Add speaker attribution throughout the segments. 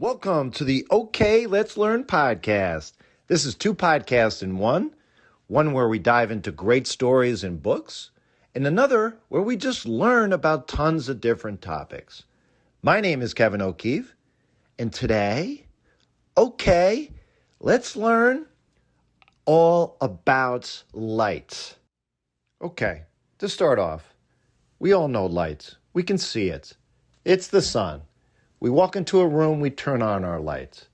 Speaker 1: Welcome to the OK, Let's Learn podcast. This is two podcasts in one where we dive into great stories and books, and another where we just learn about tons of different topics. My name is Kevin O'Keefe, and today, OK, let's learn all about light. Okay, to start off, we all know light. We can see it. It's the sun. We walk into a room, we turn on our lights.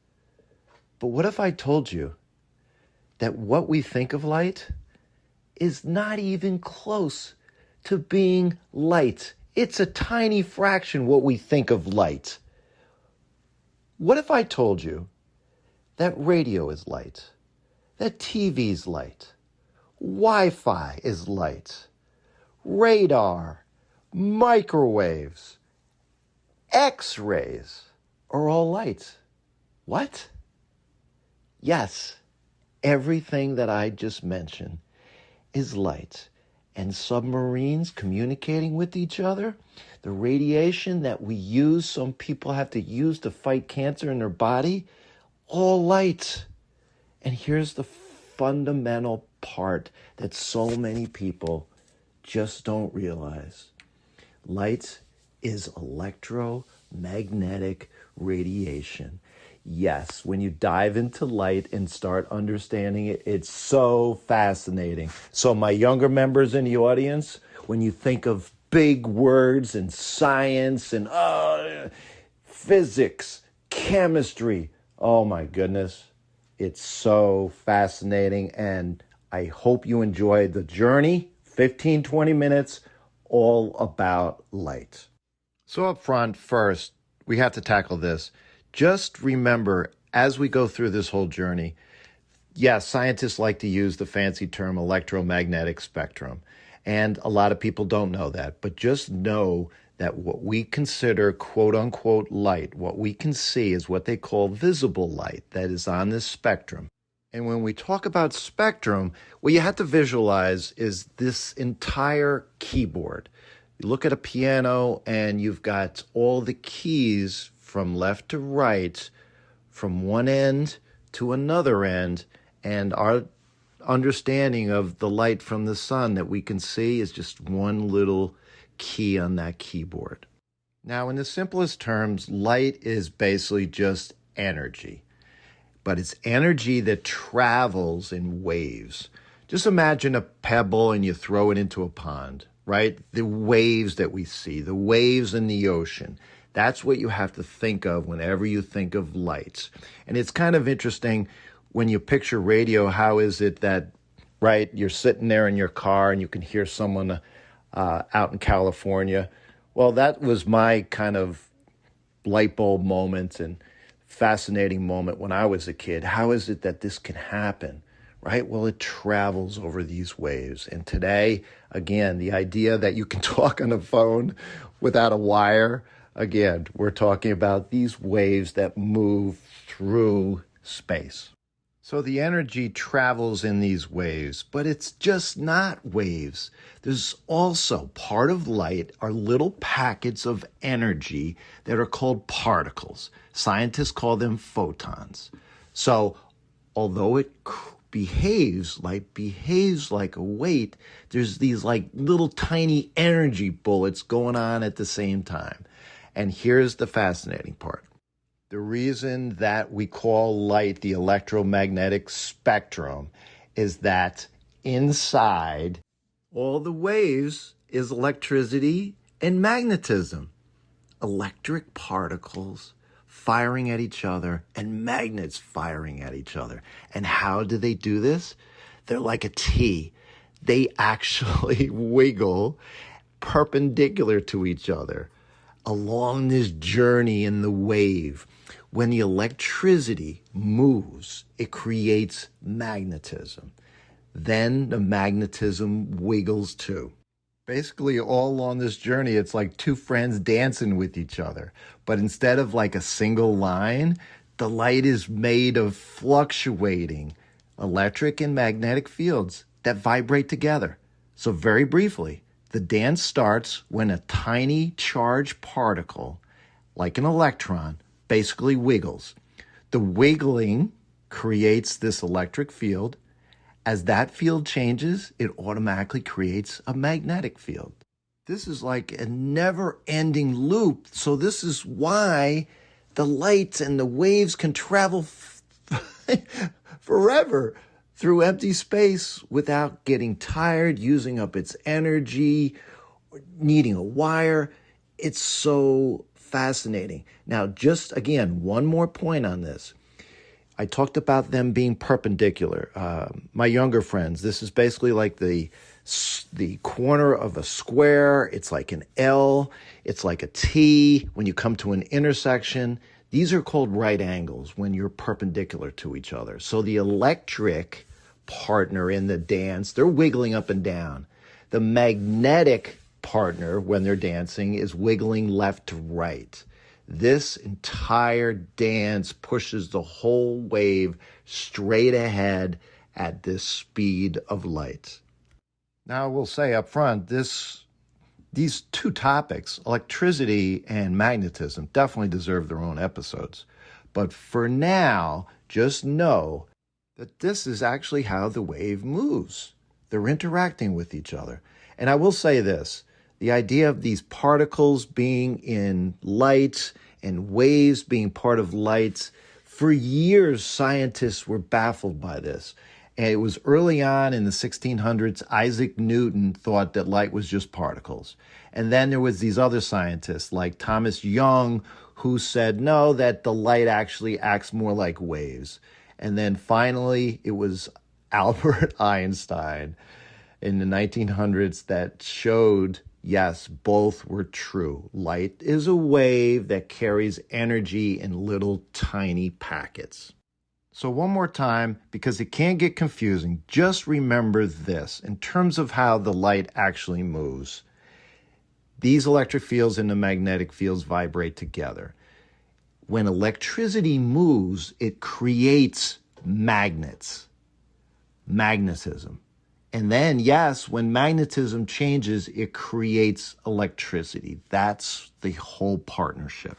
Speaker 1: But what if I told you that what we think of light is not even close to being light? It's a tiny fraction what we think of light. What if I told you that radio is light, that TV's light, Wi-Fi is light, radar, microwaves, X-rays are all light? What? Yes, everything that I just mentioned is light. And submarines communicating with each other, the radiation that we use, some people have to use to fight cancer in their body, all light. And here's the fundamental part that so many people just don't realize. Light is electromagnetic radiation. Yes, when you dive into light and start understanding it, it's so fascinating. So my younger members in the audience, when you think of big words and science and physics, chemistry, oh my goodness, it's so fascinating. And I hope you enjoyed the journey, 15, 20 minutes, all about light. So up front, first, we have to tackle this. Just remember, as we go through this whole journey, yes, scientists like to use the fancy term electromagnetic spectrum. And a lot of people don't know that. But just know that what we consider quote-unquote light, what we can see is what they call visible light that is on this spectrum. And when we talk about spectrum, what you have to visualize is this entire keyboard. You look at a piano and you've got all the keys from left to right, from one end to another end, and our understanding of the light from the sun that we can see is just one little key on that keyboard. Now, in the simplest terms, light is basically just energy, but it's energy that travels in waves. Just imagine a pebble and you throw it into a pond. Right? The waves that we see, the waves in the ocean. That's what you have to think of whenever you think of lights. And it's kind of interesting when you picture radio, how is it that, right, you're sitting there in your car and you can hear someone out in California. Well, that was my kind of light bulb moment and fascinating moment when I was a kid. How is it that this can happen? Right? Well, it travels over these waves. And today, again, the idea that you can talk on a phone without a wire, again, we're talking about these waves that move through space. So the energy travels in these waves, but it's just not waves. There's also part of light are little packets of energy that are called particles. Scientists call them photons. So although it behaves like a weight, there's these like little tiny energy bullets going on at the same time. And here's the fascinating part. The reason that we call light the electromagnetic spectrum is that inside all the waves is electricity and magnetism. Electric particles firing at each other and magnets firing at each other. And how do they do this? They're like a T. They actually wiggle perpendicular to each other along this journey in the wave. When the electricity moves, it creates magnetism. Then the magnetism wiggles too. Basically, all along this journey, it's like two friends dancing with each other. But instead of like a single line, the light is made of fluctuating electric and magnetic fields that vibrate together. So very briefly, the dance starts when a tiny charged particle, like an electron, basically wiggles. The wiggling creates this electric field. As that field changes, it automatically creates a magnetic field. This is like a never-ending loop. So this is why the light and the waves can travel forever through empty space without getting tired, using up its energy, needing a wire. It's so fascinating. Now, just again, one more point on this. I talked about them being perpendicular. My younger friends, this is basically like the corner of a square. It's like an L. It's like a T. When you come to an intersection, these are called right angles when you're perpendicular to each other. So the electric partner in the dance, they're wiggling up and down. The magnetic partner, when they're dancing, is wiggling left to right. This entire dance pushes the whole wave straight ahead at this speed of light. Now, I will say up front, these two topics, electricity and magnetism, definitely deserve their own episodes. But for now, just know that this is actually how the wave moves. They're interacting with each other. And I will say this. The idea of these particles being in light and waves being part of light, for years scientists were baffled by this. And it was early on in the 1600s, Isaac Newton thought that light was just particles. And then there was these other scientists like Thomas Young who said, no, that the light actually acts more like waves. And then finally, it was Albert Einstein in the 1900s that showed, yes, both were true. Light is a wave that carries energy in little tiny packets. So one more time, because it can get confusing, just remember this. In terms of how the light actually moves, these electric fields and the magnetic fields vibrate together. When electricity moves, it creates magnets, magnetism. And then, yes, when magnetism changes, it creates electricity. That's the whole partnership.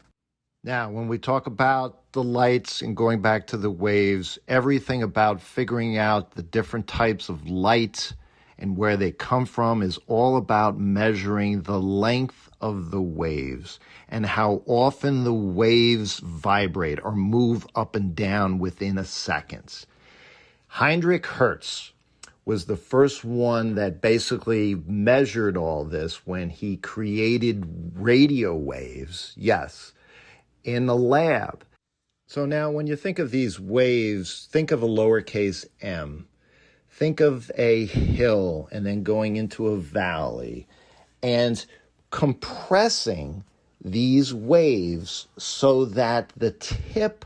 Speaker 1: Now, when we talk about the lights and going back to the waves, everything about figuring out the different types of light and where they come from is all about measuring the length of the waves and how often the waves vibrate or move up and down within a second. Heinrich Hertz was the first one that basically measured all this when he created radio waves, yes, in the lab. So now when you think of these waves, think of a lowercase m. Think of a hill and then going into a valley and compressing these waves so that the tip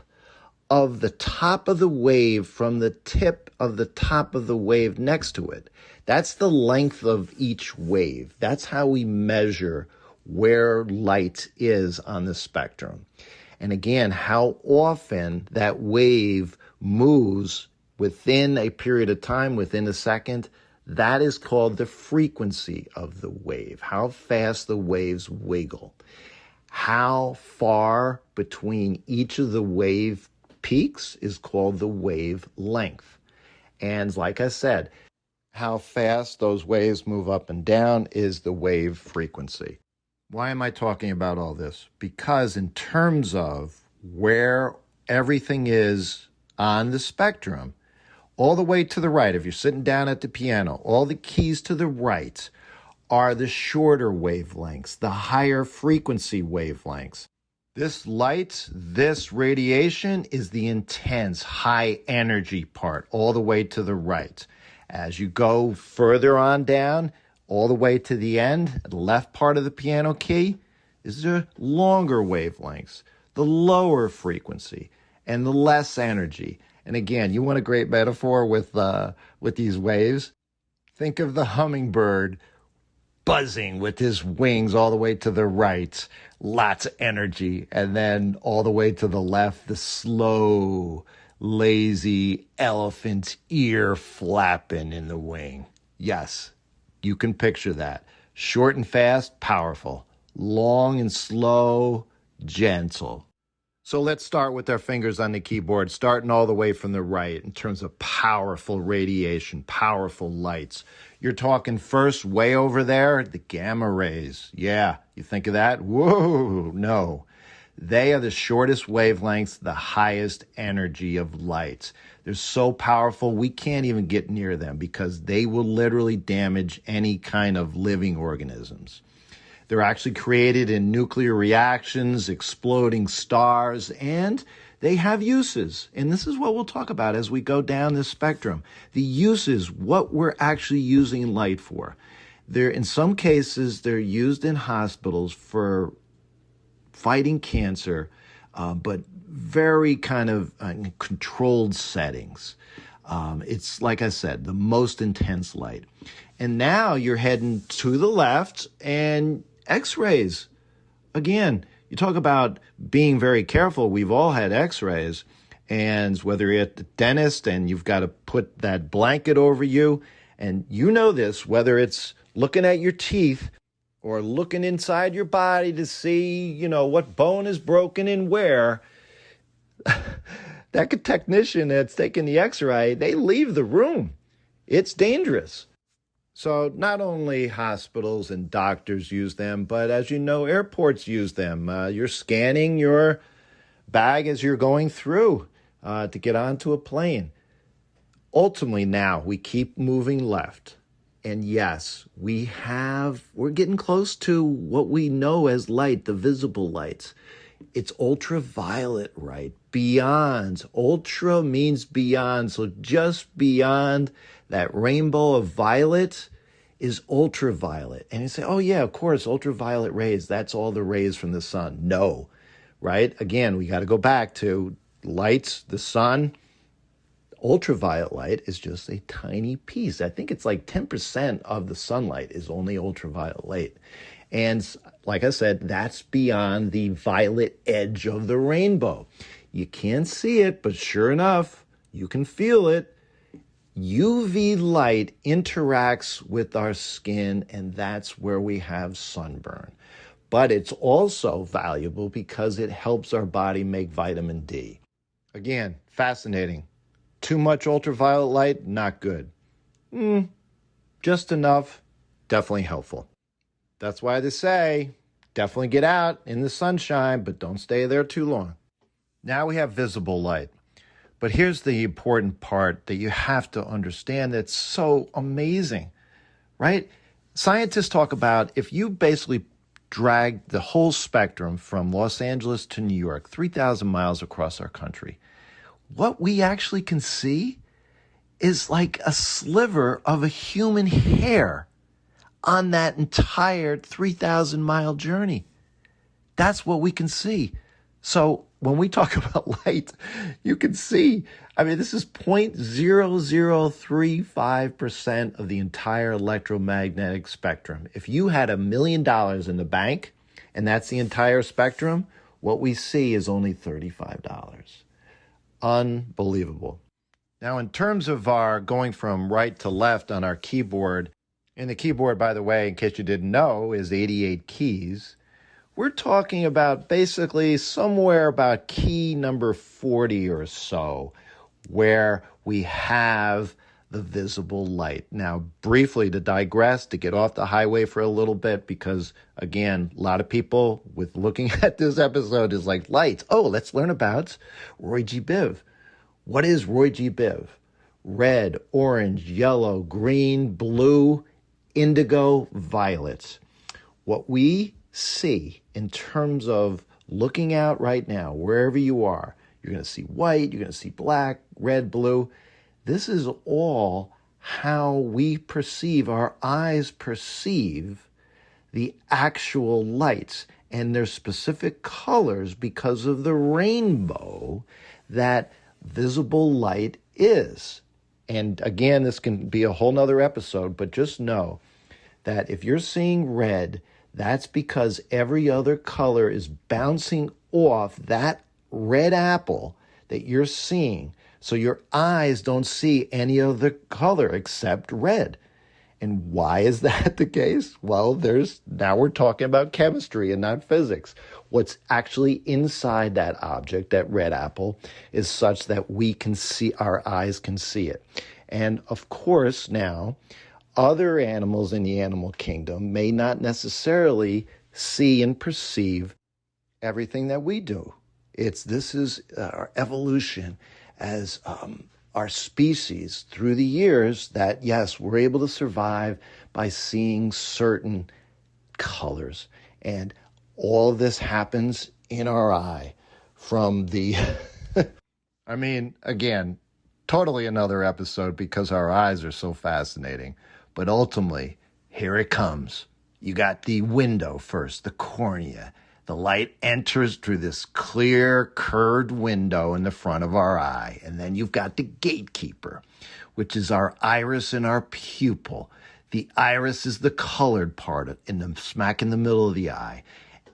Speaker 1: of the top of the wave from the tip of the top of the wave next to it. That's the length of each wave. That's how we measure where light is on the spectrum. And again, how often that wave moves within a period of time, within a second, that is called the frequency of the wave, how fast the waves wiggle. How far between each of the wave peaks is called the wave length. And like I said, how fast those waves move up and down is the wave frequency. Why am I talking about all this? Because in terms of where everything is on the spectrum, all the way to the right, if you're sitting down at the piano, all the keys to the right are the shorter wavelengths, the higher frequency wavelengths. This light, this radiation is the intense, high energy part, all the way to the right. As you go further on down, all the way to the end, the left part of the piano key is the longer wavelengths, the lower frequency, and the less energy. And again, you want a great metaphor with these waves? Think of the hummingbird buzzing with his wings all the way to the right, lots of energy, and then all the way to the left, the slow, lazy elephant's ear flapping in the wing. Yes, you can picture that. Short and fast, powerful. Long and slow, gentle. So let's start with our fingers on the keyboard, starting all the way from the right in terms of powerful radiation, powerful lights. You're talking first way over there, the gamma rays. Yeah, you think of that? Whoa, no. They are the shortest wavelengths, the highest energy of lights. They're so powerful, we can't even get near them because they will literally damage any kind of living organisms. They're actually created in nuclear reactions, exploding stars, and they have uses. And this is what we'll talk about as we go down this spectrum. The uses, what we're actually using light for. In some cases, they're used in hospitals for fighting cancer, but very kind of controlled settings. It's, like I said, the most intense light. And now you're heading to the left and X-rays. Again, you talk about being very careful. We've all had X-rays. And whether you're at the dentist and you've got to put that blanket over you, and you know this, whether it's looking at your teeth or looking inside your body to see, what bone is broken and where, that technician that's taking the X-ray, they leave the room. It's dangerous. So not only hospitals and doctors use them, but as you know, airports use them. You're scanning your bag as you're going through to get onto a plane. Ultimately now, we keep moving left. And yes, we're getting close to what we know as light, the visible lights. It's ultraviolet light, beyond. Ultra means beyond, so just beyond that rainbow of violet is ultraviolet. And you say, oh yeah, of course, ultraviolet rays, that's all the rays from the sun. No, right? Again, we got to go back to lights, the sun. Ultraviolet light is just a tiny piece. I think it's like 10% of the sunlight is only ultraviolet light. And like I said, that's beyond the violet edge of the rainbow. You can't see it, but sure enough, you can feel it. UV light interacts with our skin, and that's where we have sunburn. But it's also valuable because it helps our body make vitamin D. Again, fascinating. Too much ultraviolet light, not good. Just enough, definitely helpful. That's why they say, definitely get out in the sunshine, but don't stay there too long. Now we have visible light. But here's the important part that you have to understand that's so amazing, right? Scientists talk about if you basically drag the whole spectrum from Los Angeles to New York, 3,000 miles across our country, what we actually can see is like a sliver of a human hair on that entire 3,000-mile journey. That's what we can see. So when we talk about light, you can see, this is 0.0035% of the entire electromagnetic spectrum. If you had $1 million in the bank, and that's the entire spectrum, what we see is only $35. Unbelievable. Now, in terms of our going from right to left on our keyboard, and the keyboard, by the way, in case you didn't know, is 88 keys. We're talking about basically somewhere about key number 40 or so, where we have the visible light. Now, briefly to digress, to get off the highway for a little bit, because again, a lot of people with looking at this episode is like, lights. Oh, let's learn about Roy G. Biv. What is Roy G. Biv? Red, orange, yellow, green, blue, indigo, violet. What we see in terms of looking out right now, wherever you are, you're going to see white, you're going to see black, red, blue. This is all how we perceive, our eyes perceive the actual lights and their specific colors because of the rainbow that visible light is. And again, this can be a whole nother episode, but just know that if you're seeing red, that's because every other color is bouncing off that red apple that you're seeing. So your eyes don't see any other color except red. And why is that the case? Well, now we're talking about chemistry and not physics. What's actually inside that object, that red apple, is such that we can see, our eyes can see it. And of course, now, other animals in the animal kingdom may not necessarily see and perceive everything that we do. This is our evolution as our species through the years that, yes, we're able to survive by seeing certain colors. And all of this happens in our eye from the, I mean, again, totally another episode because our eyes are so fascinating. But ultimately, here it comes. You got the window first, the cornea. The light enters through this clear, curved window in the front of our eye. And then you've got the gatekeeper, which is our iris and our pupil. The iris is the colored part smack in the middle of the eye.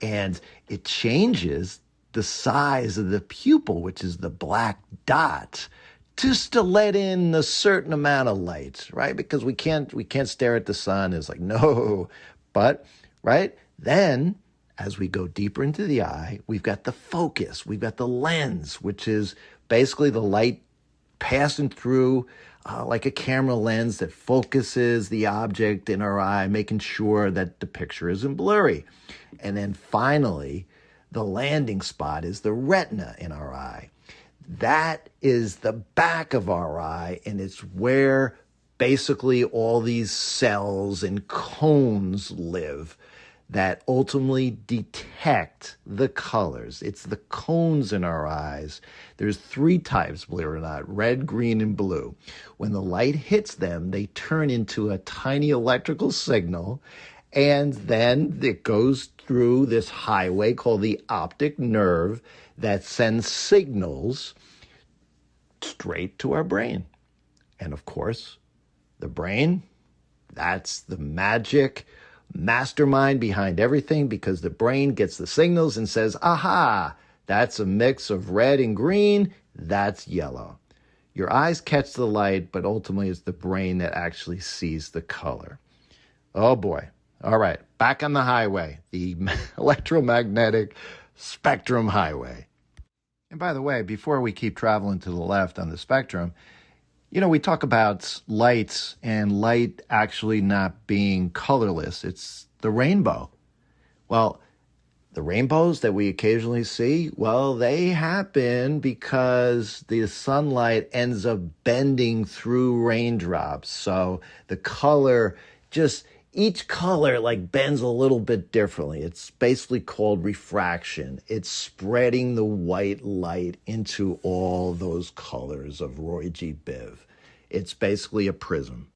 Speaker 1: And it changes the size of the pupil, which is the black dot, just to let in a certain amount of light, right? Because we can't stare at the sun. It's like, no. But, right, then as we go deeper into the eye, we've got the focus, we've got the lens, which is basically the light passing through like a camera lens that focuses the object in our eye, making sure that the picture isn't blurry. And then finally, the landing spot is the retina in our eye. That is the back of our eye, and it's where basically all these cells and cones live that ultimately detect the colors. It's the cones in our eyes. There's 3 types, believe it or not: red, green, and blue. When the light hits them, they turn into a tiny electrical signal, and then it goes through this highway called the optic nerve that sends signals straight to our brain. And of course, the brain, that's the magic mastermind behind everything, because the brain gets the signals and says, aha, that's a mix of red and green, that's yellow. Your eyes catch the light, but ultimately it's the brain that actually sees the color. Oh boy. All right, back on the highway, the electromagnetic spectrum highway. And by the way, before we keep traveling to the left on the spectrum, we talk about lights and light actually not being colorless. It's the rainbow. Well, the rainbows that we occasionally see, well, they happen because the sunlight ends up bending through raindrops. So the color each color bends a little bit differently. It's basically called refraction. It's spreading the white light into all those colors of Roy G. Biv. It's basically a prism.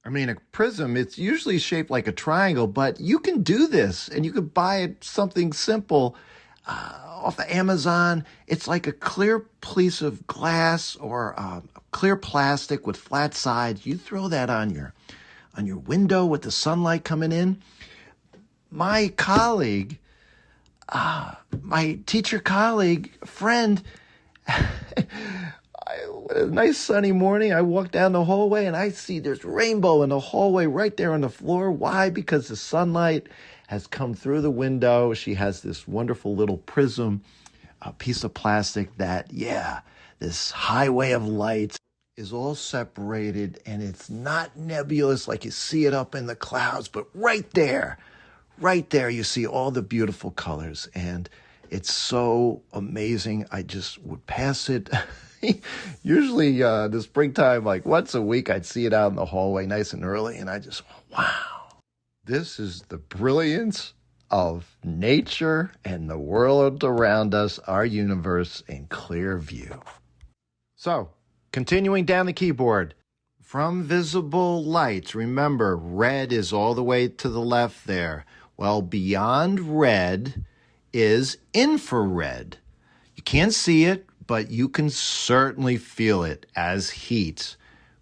Speaker 1: I mean, a prism, it's usually shaped like a triangle, but you can do this, and you can buy something simple off of Amazon. It's like a clear piece of glass or clear plastic with flat sides. You throw that on your window with the sunlight coming in. My colleague, my teacher colleague, friend, a nice sunny morning, I walk down the hallway and I see there's rainbow in the hallway right there on the floor. Why? Because the sunlight has come through the window. She has this wonderful little prism, a piece of plastic that, this highway of light is all separated, and it's not nebulous like you see it up in the clouds, but right there you see all the beautiful colors, and it's so amazing. I just would pass it. Usually the springtime, once a week, I'd see it out in the hallway nice and early, and I just, wow. This is the brilliance of nature and the world around us, our universe in clear view. So, continuing down the keyboard, from visible light, remember, red is all the way to the left there. Well, beyond red is infrared. You can't see it, but you can certainly feel it as heat.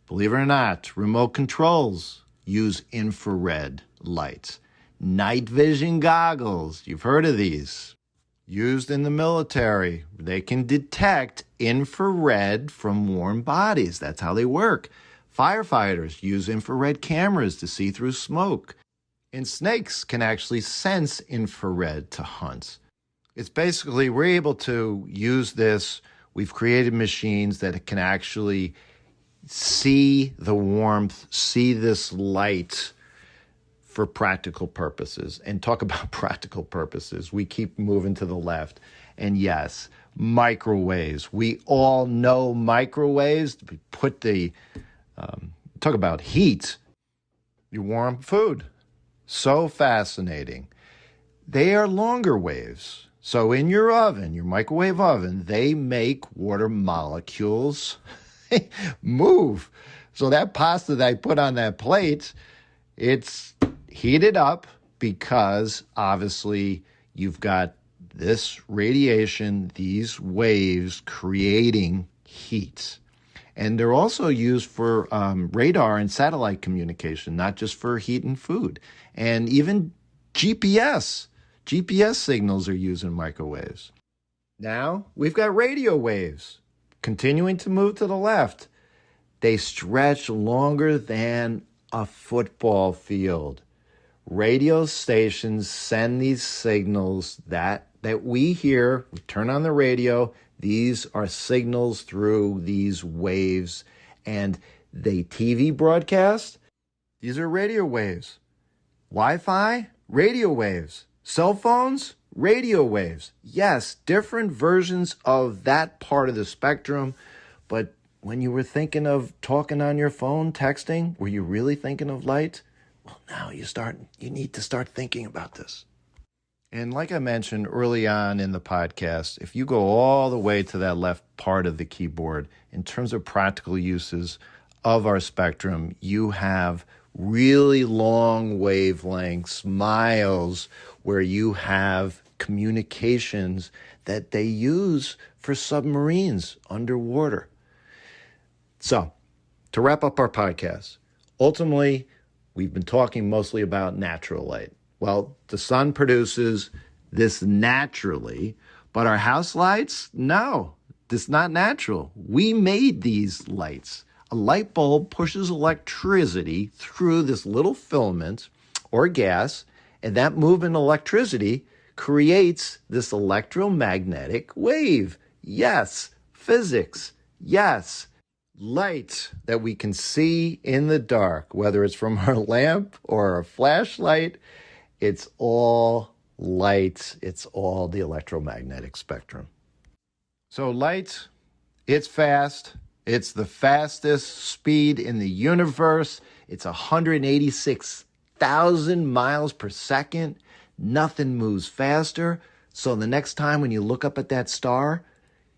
Speaker 1: Believe it or not, remote controls use infrared light. Night vision goggles, you've heard of these. Used in the military, they can detect infrared from warm bodies. That's how they work. Firefighters use infrared cameras to see through smoke. And snakes can actually sense infrared to hunt. It's basically, we're able to use this. We've created machines that can actually see the warmth, see this light for practical purposes. And talk about practical purposes. We keep moving to the left. And yes, microwaves. We all know microwaves. We put talk about heat. You warm food. So fascinating. They are longer waves. So in your oven, your microwave oven, they make water molecules move. So that pasta that I put on that plate, it's heated up because obviously you've got this radiation, these waves creating heat. And they're also used for radar and satellite communication, not just for heat and food. And even GPS. GPS signals are used in microwaves. Now we've got radio waves. Continuing to move to the left. They stretch longer than a football field. Radio stations send these signals that we hear. We turn on the radio. These are signals through these waves. And the TV broadcast, these are radio waves. Wi-Fi, radio waves. Cell phones, radio waves. Yes, different versions of that part of the spectrum. But when you were thinking of talking on your phone, texting, were you really thinking of light? Well, now you need to start thinking about this. And like I mentioned early on in the podcast, if you go all the way to that left part of the keyboard, in terms of practical uses of our spectrum, you have really long wavelengths, miles, where you have communications that they use for submarines underwater. So, to wrap up our podcast, ultimately, we've been talking mostly about natural light. Well, the sun produces this naturally, but our house lights, no, this is not natural. We made these lights. A light bulb pushes electricity through this little filament or gas, and that movement of electricity creates this electromagnetic wave. Yes, physics. Yes, light that we can see in the dark, whether it's from our lamp or a flashlight. It's all light. It's all the electromagnetic spectrum. So light, it's fast. It's the fastest speed in the universe. It's 186,000 miles per second. Nothing moves faster. So the next time when you look up at that star,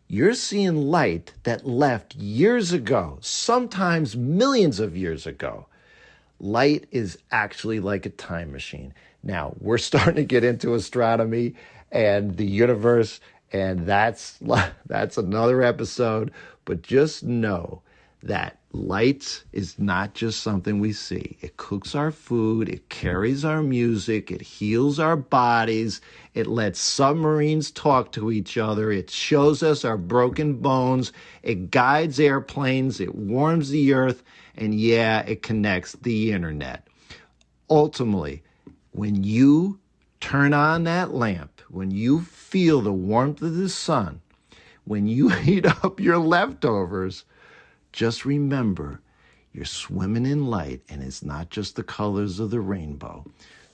Speaker 1: you're seeing light that left years ago, sometimes millions of years ago. Light is actually like a time machine. Now, we're starting to get into astronomy and the universe, and that's another episode. But just know that light is not just something we see. It cooks our food, it carries our music, it heals our bodies, it lets submarines talk to each other, it shows us our broken bones, it guides airplanes, it warms the earth, and yeah, it connects the internet. Ultimately, when you turn on that lamp, when you feel the warmth of the sun, when you heat up your leftovers, just remember you're swimming in light, and it's not just the colors of the rainbow.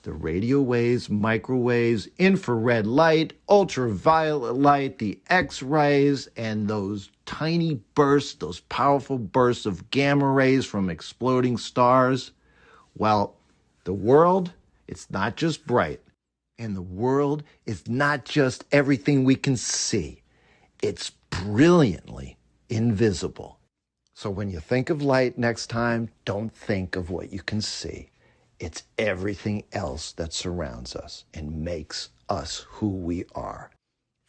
Speaker 1: The radio waves, microwaves, infrared light, ultraviolet light, the X-rays, and those tiny bursts, those powerful bursts of gamma rays from exploding stars. Well, the world, it's not just bright. And the world is not just everything we can see. It's brilliantly invisible. So when you think of light next time, don't think of what you can see. It's everything else that surrounds us and makes us who we are.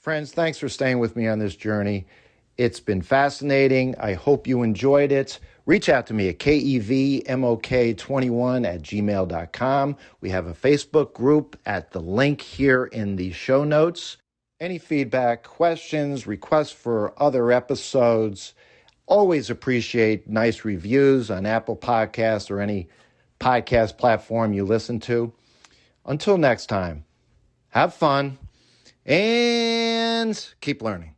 Speaker 1: Friends, thanks for staying with me on this journey. It's been fascinating. I hope you enjoyed it. Reach out to me at kevmok21@gmail.com. We have a Facebook group at the link here in the show notes. Any feedback, questions, requests for other episodes, Always appreciate nice reviews on Apple Podcasts or any podcast platform you listen to. Until next time, have fun and keep learning.